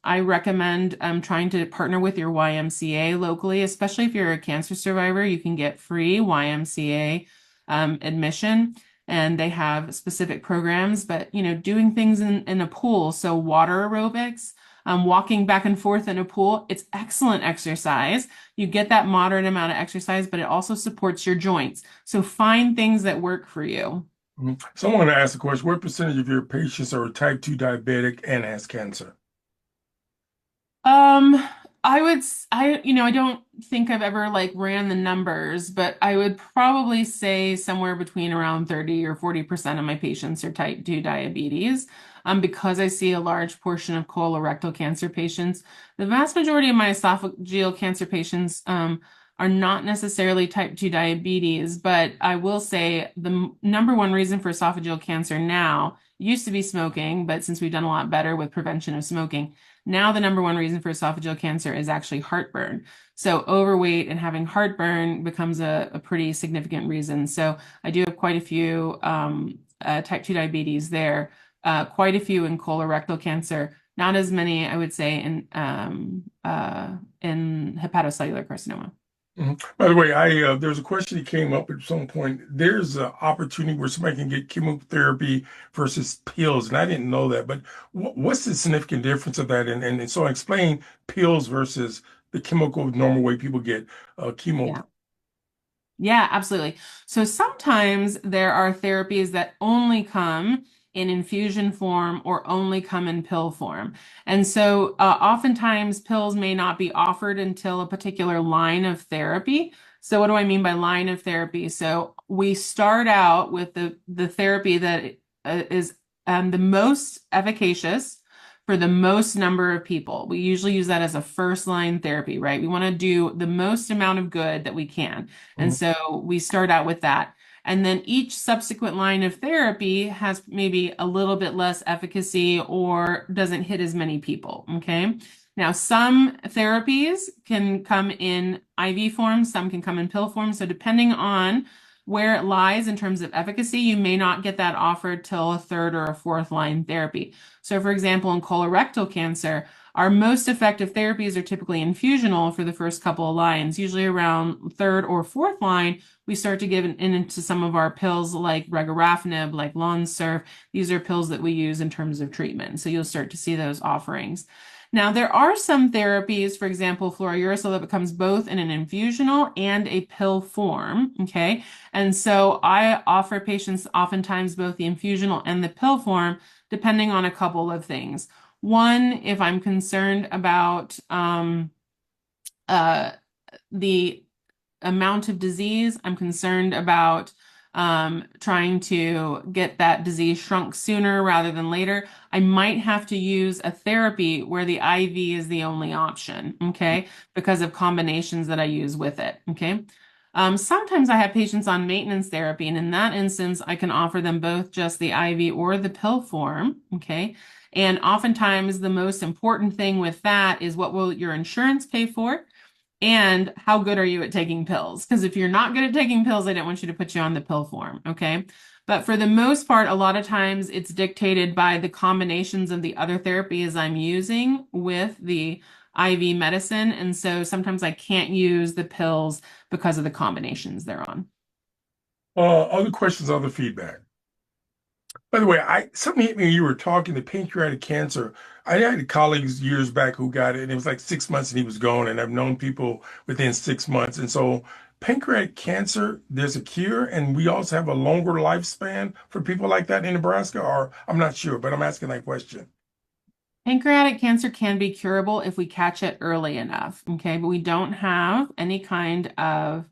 I recommend trying to partner with your YMCA locally, especially if you're a cancer survivor. You can get free YMCA admission, and they have specific programs, but doing things in a pool, so water aerobics, walking back and forth in a pool, it's excellent exercise. You get that moderate amount of exercise, but it also supports your joints. So find things that work for you. Mhm. Someone asked the question, what percentage of your patients are type 2 diabetic and has cancer? Um, I don't think I've ever like ran the numbers, but I would probably say somewhere between around 30 or 40% of my patients are type 2 diabetes. Because I see a large portion of colorectal cancer patients, the vast majority of my esophageal cancer patients, are not necessarily type 2 diabetes, but I will say the number one reason for esophageal cancer now used to be smoking, but since we've done a lot better with prevention of smoking, now the number one reason for esophageal cancer is actually heartburn. So overweight and having heartburn becomes a pretty significant reason. So I do have quite a few type 2 diabetes there, quite a few in colorectal cancer, not as many, I would say, in hepatocellular carcinoma. Mhm. By the way, I there's a question that came up at some point. There's an opportunity where somebody can get chemotherapy versus pills, and I didn't know that. But what's the significant difference of that? And so explain pills versus the chemical normal way people get chemo. Yeah. Yeah, absolutely. So sometimes there are therapies that only come in infusion form or only come in pill form. And so oftentimes pills may not be offered until a particular line of therapy. So what do I mean by line of therapy? So we start out with the therapy that is the most efficacious for the most number of people. We usually use that as a first line therapy, right? We want to do the most amount of good that we can. And Mhm. so we start out with that. And then each subsequent line of therapy has maybe a little bit less efficacy or doesn't hit as many people. Okay. Now, some therapies can come in IV form, some can come in pill form. So depending on where it lies in terms of efficacy, you may not get that offered till a third or a fourth line therapy. So, for example, in colorectal cancer, our most effective therapies are typically infusional for the first couple of lines. Usually around third or fourth line, we start to give into some of our pills like regorafenib, like Lonsurf. These are pills that we use in terms of treatment. So you'll start to see those offerings. Now, there are some therapies, for example, fluorouracil, that becomes both in an infusional and a pill form. Okay. And so I offer patients oftentimes both the infusional and the pill form, depending on a couple of things. One, if I'm concerned about the amount of disease, I'm concerned about trying to get that disease shrunk sooner rather than later. I might have to use a therapy where the IV is the only option, okay, because of combinations that I use with it, okay. Sometimes I have patients on maintenance therapy, and in that instance, I can offer them both just the IV or the pill form, okay. And oftentimes, the most important thing with that is what will your insurance pay for? And how good are you at taking pills? Because if you're not good at taking pills, I don't want you to put you on the pill form, okay? But for the most part, a lot of times it's dictated by the combinations of the other therapies I'm using with the IV medicine. And so sometimes I can't use the pills because of the combinations they're on. Other questions, other feedback. By the way, something hit me when you were talking the pancreatic cancer. I had colleagues years back who got it, and it was like 6 months and he was gone. And I've known people within 6 months. And so pancreatic cancer, there's a cure, and we also have a longer lifespan for people like that in Nebraska, or I'm not sure, but I'm asking that question. Pancreatic cancer can be curable if we catch it early enough, okay? But we don't have any kind of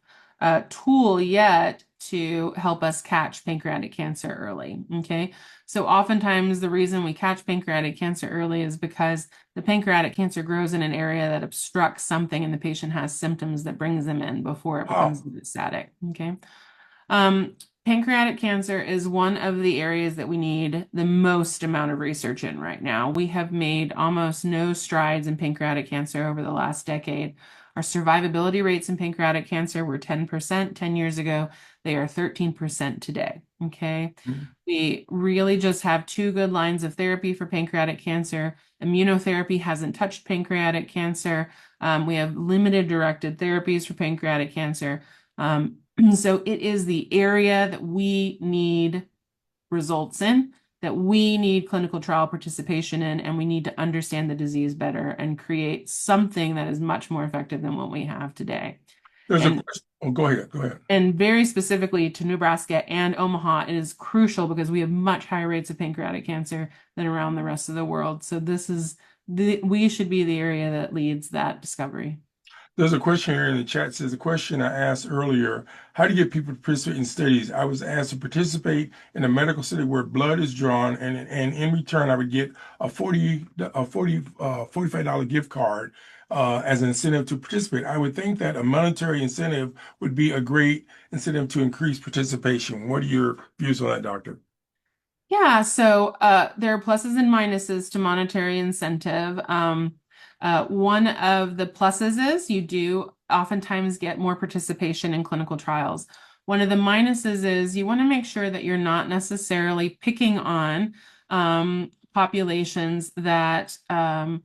tool yet to help us catch pancreatic cancer early, okay? So oftentimes the reason we catch pancreatic cancer early is because the pancreatic cancer grows in an area that obstructs something and the patient has symptoms that brings them in before it becomes Wow. metastatic, okay? Um, Pancreatic cancer is one of the areas that we need the most amount of research in right now. We have made almost no strides in pancreatic cancer over the last decade. Our survivability rates in pancreatic cancer were 10% 10 years ago. They are 13% today. Okay. We really just have two good lines of therapy for pancreatic cancer. Immunotherapy hasn't touched pancreatic cancer. We have limited directed therapies for pancreatic cancer. So it is the area that we need results in, that we need clinical trial participation in, and we need to understand the disease better and create something that is much more effective than what we have today. There's a And question. Oh, go ahead. Go ahead. and very specifically to Nebraska and Omaha, it is crucial because we have much higher rates of pancreatic cancer than around the rest of the world. So we should be the area that leads that discovery. There's a question here in the chat. Says a question I asked earlier: how do you get people to participate in studies? I was asked to participate in a medical study where blood is drawn, and in return, I would get $45 gift card as an incentive to participate. I would think that a monetary incentive would be a great incentive to increase participation. What are your views on that, Doctor? Yeah, so there are pluses and minuses to monetary incentive. One of the pluses is you do oftentimes get more participation in clinical trials. One of the minuses is you want to make sure that you're not necessarily picking on populations that are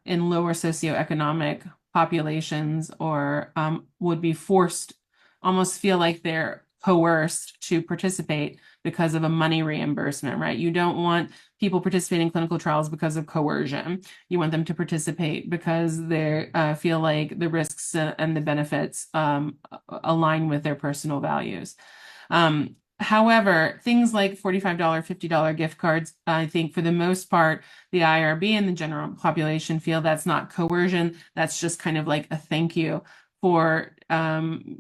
in lower socioeconomic populations or would be forced, almost feel like they're coerced to participate because of a money reimbursement, right? You don't want people participating in clinical trials because of coercion. You want them to participate because they feel like the risks and the benefits align with their personal values. However, things like $45, $50 gift cards, I think for the most part, the IRB and the general population feel that's not coercion. That's just kind of like a thank you for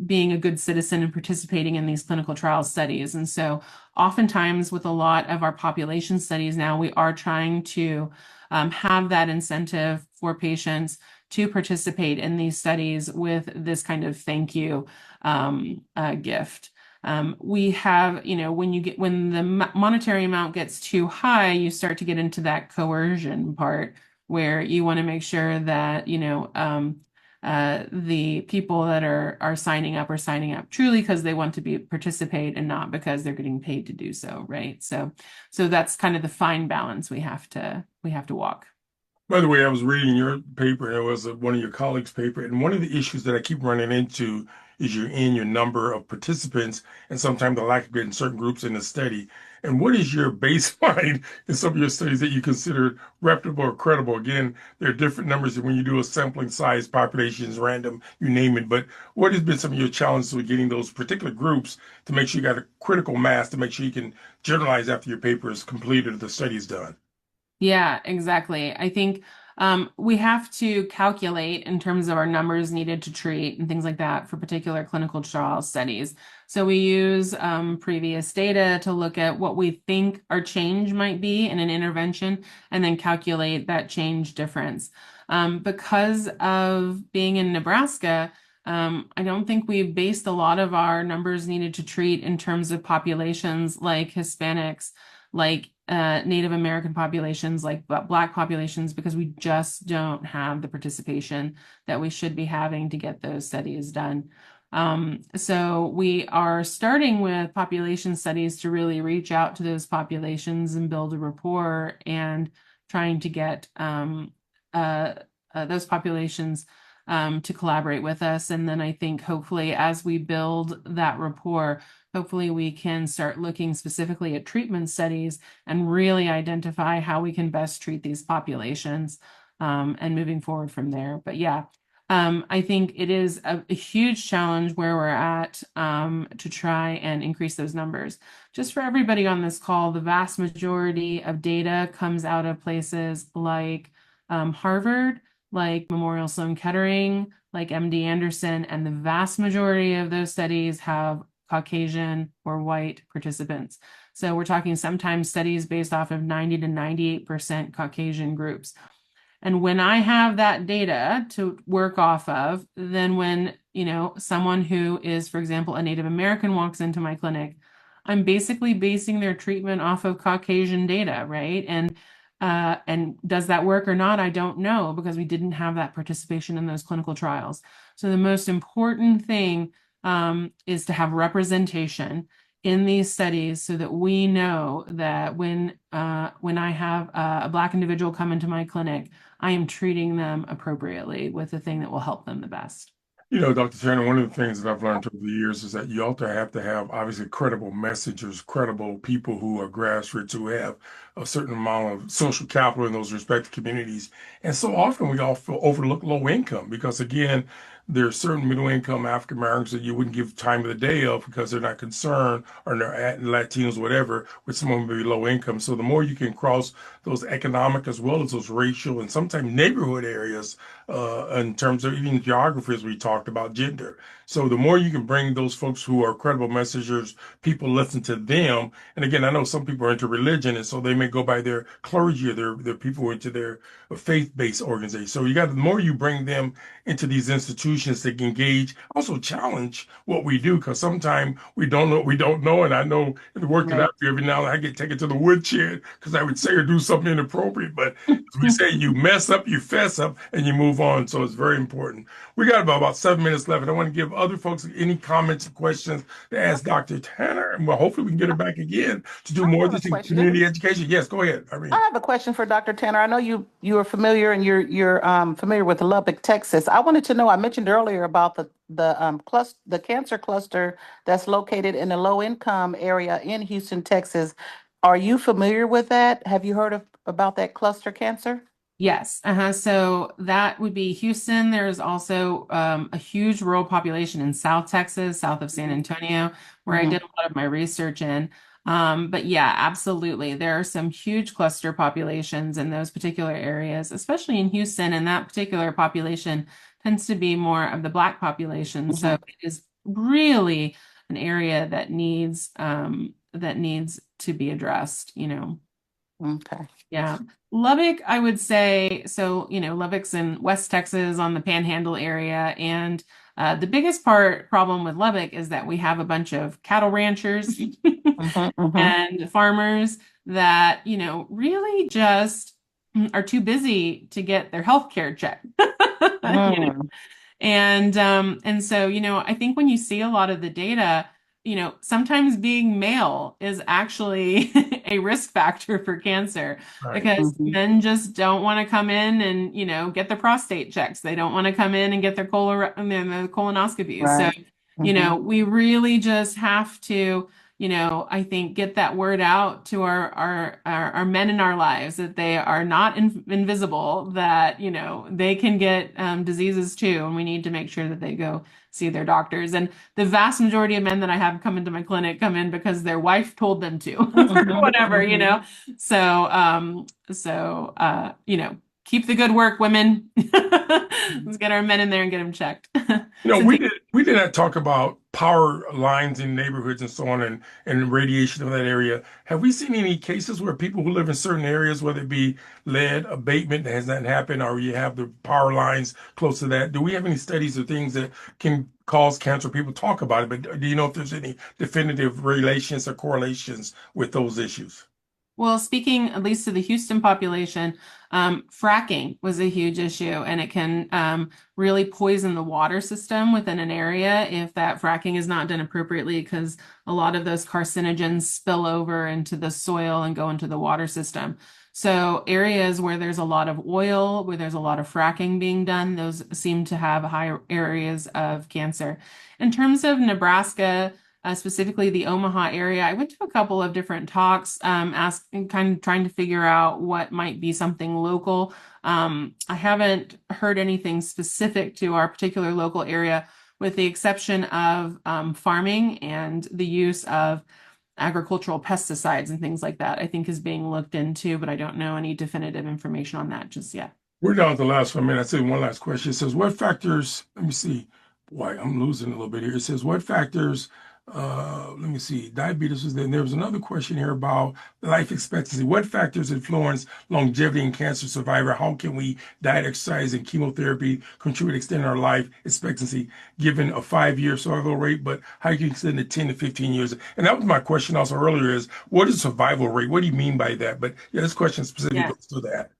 being a good citizen and participating in these clinical trial studies. And so oftentimes with a lot of our population studies now, we are trying to have that incentive for patients to participate in these studies with this kind of thank you gift. We have, when the monetary amount gets too high, you start to get into that coercion part where you want to make sure that, the people that are signing up truly because they want to participate and not because they're getting paid to do so, right? So that's kind of the fine balance we have to walk. By the way, I was reading your paper, and it was one of your colleagues' paper, and one of the issues that I keep running into is your number of participants and sometimes the lack of getting certain groups in the study. And what is your baseline in some of your studies that you consider reputable or credible? Again, there are different numbers when you do a sampling size, populations, random, you name it. But what has been some of your challenges with getting those particular groups to make sure you got a critical mass to make sure you can generalize after your paper is completed or the study is done? Yeah, exactly. I think we have to calculate in terms of our numbers needed to treat and things like that for particular clinical trial studies. So we use previous data to look at what we think our change might be in an intervention and then calculate that change difference. Because of being in Nebraska, I don't think we've based a lot of our numbers needed to treat in terms of populations like Hispanics, like Native American populations, like Black populations, because we just don't have the participation that we should be having to get those studies done. So we are starting with population studies to really reach out to those populations and build a rapport, and trying to get those populations to collaborate with us. And then I think hopefully as we build that rapport, hopefully we can start looking specifically at treatment studies and really identify how we can best treat these populations, and moving forward from there. But yeah, I think it is a huge challenge where we're at, to try and increase those numbers. Just for everybody on this call, the vast majority of data comes out of places like Harvard, like Memorial Sloan Kettering, like MD Anderson, and the vast majority of those studies have Caucasian or white participants. So we're talking sometimes studies based off of 90 to 98% Caucasian groups. And when I have that data to work off of, then when, someone who is, for example, a Native American walks into my clinic, I'm basically basing their treatment off of Caucasian data, right? And does that work or not? I don't know, because we didn't have that participation in those clinical trials. So the most important thing is to have representation in these studies, so that we know that when I have a Black individual come into my clinic, I am treating them appropriately with the thing that will help them the best. Dr. Turner, one of the things that I've learned over the years is that you also have to have obviously credible messengers, credible people who are grassroots, who have a certain amount of social capital in those respective communities. And so often we also overlook low income because, again, there are certain middle income African Americans that you wouldn't give time of the day of because they're not concerned, or they're Latinos, whatever, with someone maybe low income. So the more you can cross those economic as well as those racial and sometimes neighborhood areas, in terms of even geography, as we talked about gender. So the more you can bring those folks who are credible messengers, people listen to them. And again, I know some people are into religion, and so they may go by their clergy, or their people into their faith-based organization. So the more you bring them into these institutions that engage, also challenge what we do, because sometimes we don't know what we don't know. And I know in the work that I Right. do every now and then, I get taken to the woodshed because I would say or do something inappropriate. But as we say, you mess up, you fess up, and you move on. So it's very important. We got about 7 minutes left, and I want to give other folks any comments and questions to ask Dr. Tanner, and well, hopefully we can get her back again to do I more of have a this in question. community education. Yes, go ahead, I Irene. have a question for Dr. Tanner. I know you are familiar, and you're familiar with Lubbock, Texas. I wanted to know, I mentioned earlier about the cancer cluster that's located in a low income area in Houston, Texas. Are you familiar with that? Have you heard about that cluster cancer? Yes. So that would be Houston. There's also a huge rural population in South Texas, south of San Antonio, where I Mhm. did a lot of my research in. But yeah, absolutely. There are some huge cluster populations in those particular areas, especially in Houston, and that particular population tends to be more of the Black population. So Mhm. it is really an area that needs to be addressed. Okay. Yeah. Lubbock, I would say, so, Lubbock's in West Texas on the Panhandle area. And the biggest problem with Lubbock is that we have a bunch of cattle ranchers Mhm. Mhm. and farmers that, really just are too busy to get their health care checked. Mm. And so, I think when you see a lot of the data, sometimes being male is actually a risk factor for cancer, Right. because Mhm. men just don't want to come in and, get their prostate checks. They don't want to come in and get their colonoscopies. So, Right. Mhm. we really just have to, I think get that word out to our men in our lives, that they are not invisible, that, they can get diseases too, and we need to make sure that they go see their doctors. And the vast majority of men that I have come into my clinic come in because their wife told them to, or Mhm. whatever, Mhm. So, keep the good work, women. Let's get our men in there and get them checked. We Cynthia. did not talk about power lines in neighborhoods and so on, and radiation of that area. Have we seen any cases where people who live in certain areas, whether it be lead abatement that has not happened, or you have the power lines close to that? Do we have any studies or things that can cause cancer? People talk about it, but do you know if there's any definitive relations or correlations with those issues? Well, speaking at least to the Houston population, fracking was a huge issue, and it can really poison the water system within an area if that fracking is not done appropriately, because a lot of those carcinogens spill over into the soil and go into the water system. So areas where there's a lot of oil, where there's a lot of fracking being done, those seem to have high areas of cancer. In terms of Nebraska, specifically the Omaha area, I went to a couple of different talks, asking, kind of trying to figure out what might be something local. I haven't heard anything specific to our particular local area, with the exception of farming and the use of agricultural pesticides and things like that, I think is being looked into, but I don't know any definitive information on that just yet. We're down to the last 1 minute. I say one last question. It says, what factors, let me see. Boy, I'm losing a little bit here. It says, what factors, let me see, diabetes was there. And there was another question here about life expectancy. What factors influence longevity in cancer survivor? How can we diet, exercise, and chemotherapy contribute to extend our life expectancy given a 5-year survival rate, but how can you extend it 10 to 15 years? And that was my question also earlier is, what is survival rate? What do you mean by that? But yeah, this question specifically Yeah. goes to that.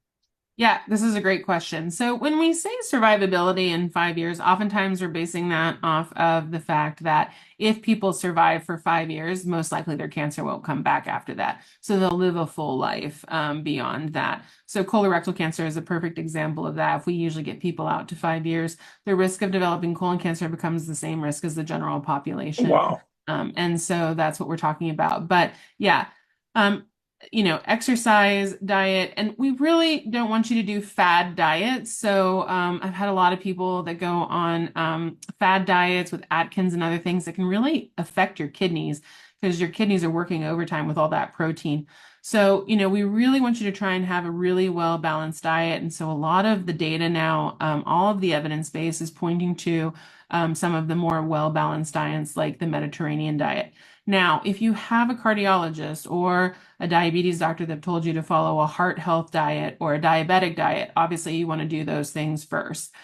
Yeah, this is a great question. So when we say survivability in 5 years, oftentimes we're basing that off of the fact that if people survive for 5 years, most likely their cancer won't come back after that. So they'll live a full life beyond that. So colorectal cancer is a perfect example of that. If we usually get people out to 5 years, the risk of developing colon cancer becomes the same risk as the general Oh, population. wow. And so that's what we're talking about. But yeah, um, exercise, diet, and we really don't want you to do fad diets. So I've had a lot of people that go on fad diets with Atkins and other things that can really affect your kidneys, because your kidneys are working overtime with all that protein. So, we really want you to try and have a really well-balanced diet. And so a lot of the data now, all of the evidence base is pointing to some of the more well-balanced diets like the Mediterranean diet. Now, if you have a cardiologist or a diabetes doctor that told you to follow a heart health diet or a diabetic diet, obviously you want to do those things first.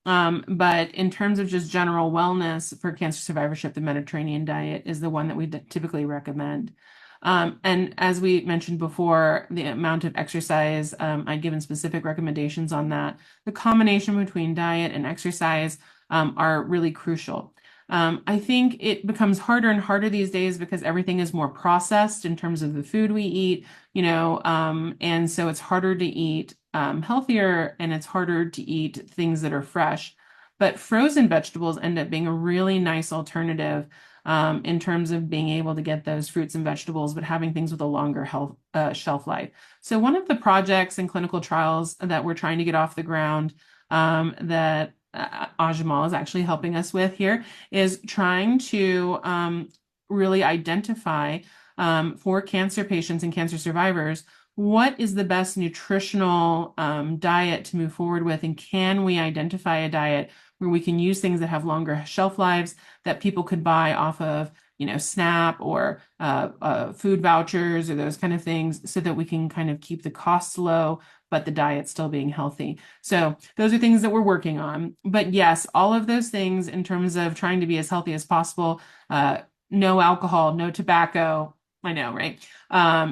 But in terms of just general wellness for cancer survivorship, the Mediterranean diet is the one that we typically recommend. And as we mentioned before, the amount of exercise, I've given specific recommendations on that. The combination between diet and exercise are really crucial. I think it becomes harder and harder these days because everything is more processed in terms of the food we eat, and so it's harder to eat healthier, and it's harder to eat things that are fresh. But frozen vegetables end up being a really nice alternative in terms of being able to get those fruits and vegetables, but having things with a longer shelf life. So one of the projects and clinical trials that we're trying to get off the ground that Ajamal is actually helping us with here is trying to really identify for cancer patients and cancer survivors what is the best nutritional diet to move forward with, and can we identify a diet where we can use things that have longer shelf lives that people could buy off of SNAP or food vouchers or those kind of things, so that we can kind of keep the costs low, but the diet still being healthy. So those are things that we're working on. But yes, all of those things in terms of trying to be as healthy as possible, no alcohol, no tobacco. I know, right?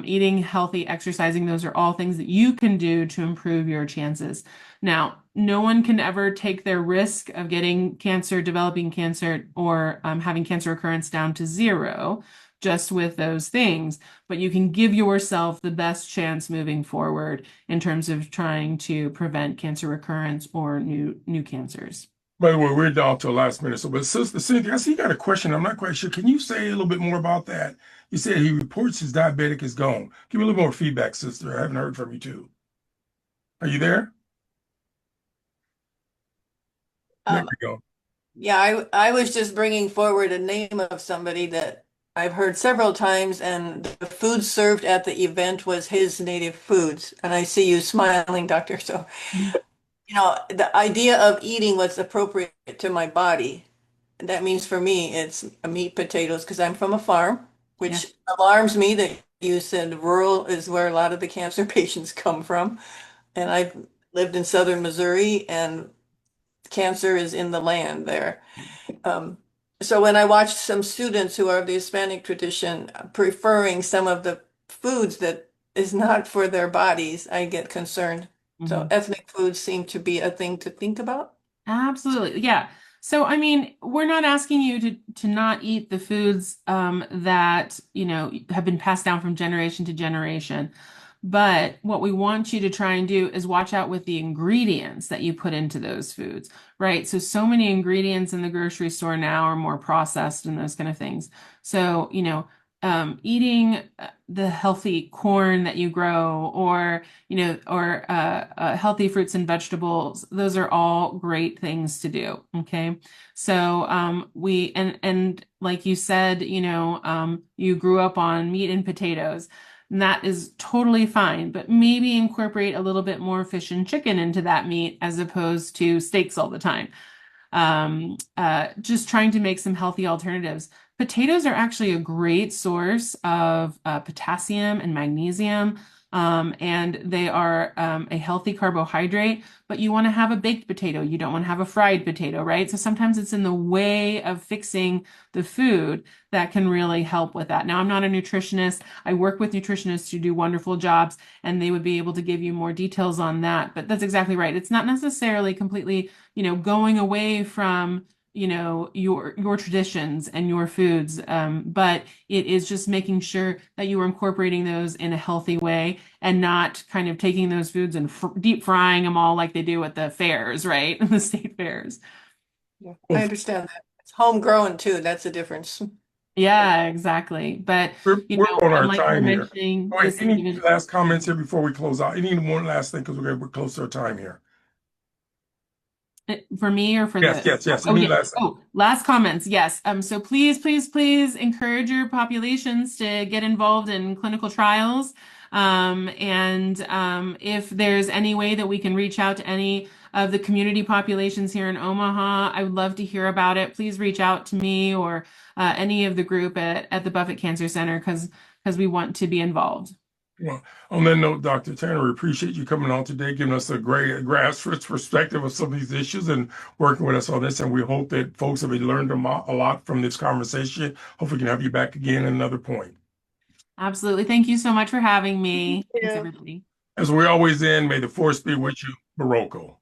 Eating healthy, exercising, those are all things that you can do to improve your chances. Now, no one can ever take their risk of getting cancer, developing cancer, or having cancer occurrence down to zero just with those things, but you can give yourself the best chance moving forward in terms of trying to prevent cancer recurrence or new cancers. By the way, we're down to the last minute. So, but Sister Cynthia, I see you got a question. I'm not quite sure. Can you say a little bit more about that? You said he reports his diabetic is gone. Give me a little more feedback, sister. I haven't heard from you too. Are you there? There Um, we go. yeah, I was just bringing forward a name of somebody that I've heard several times, and the food served at the event was his native foods. And I see you smiling, doctor. So, the idea of eating what's appropriate to my body, that means for me, it's meat, potatoes, because I'm from a farm, Yeah. which alarms me that you said rural is where a lot of the cancer patients come from. And I've lived in southern Missouri, and cancer is in the land there. Um, so when I watched some students who are of the Hispanic tradition preferring some of the foods that is not for their bodies, I get concerned. So Mhm. ethnic foods seem to be a thing to think about. Absolutely. Yeah. So, I mean, we're not asking you to not eat the foods that, have been passed down from generation to generation. But what we want you to try and do is watch out with the ingredients that you put into those foods, right? So many ingredients in the grocery store now are more processed and those kind of things. So, eating the healthy corn that you grow, or healthy fruits and vegetables. Those are all great things to do. Okay. So, and like you said, you grew up on meat and potatoes. And that is totally fine, but maybe incorporate a little bit more fish and chicken into that meat as opposed to steaks all the time. Just trying to make some healthy alternatives. Potatoes are actually a great source of potassium and magnesium, and they are a healthy carbohydrate, but you want to have a baked potato. You don't want to have a fried potato, right? So sometimes it's in the way of fixing the food that can really help with that. Now, I'm not a nutritionist. I work with nutritionists who do wonderful jobs, and they would be able to give you more details on that, but that's exactly right. It's not necessarily completely going away from, your traditions and your foods, but it is just making sure that you are incorporating those in a healthy way and not kind of taking those foods and deep frying them all like they do at the fairs, right? The state fairs. Yeah, I understand that. It's homegrown too. That's a difference. Yeah, exactly. But, We're on and our like you're time here. mentioning, All right, this any individual. last comments here before we close out? Any one last thing because we're close to our time here. For me or for Yes, the yes, yes. oh Any yeah. last? Oh, last comments. Yes. So please, please, please encourage your populations to get involved in clinical trials. And if there's any way that we can reach out to any of the community populations here in Omaha, I would love to hear about it. Please reach out to me or any of the group at the Buffett Cancer Center because we want to be involved. Well, on that note, Dr. Tanner, we appreciate you coming on today, giving us a great grassroots perspective of some of these issues and working with us on this. And we hope that folks have learned a lot from this conversation. Hopefully, we can have you back again at another point. Absolutely. Thank you so much for having me. Thanks, Yeah. everybody. As we always end, may the force be with you, Barocco.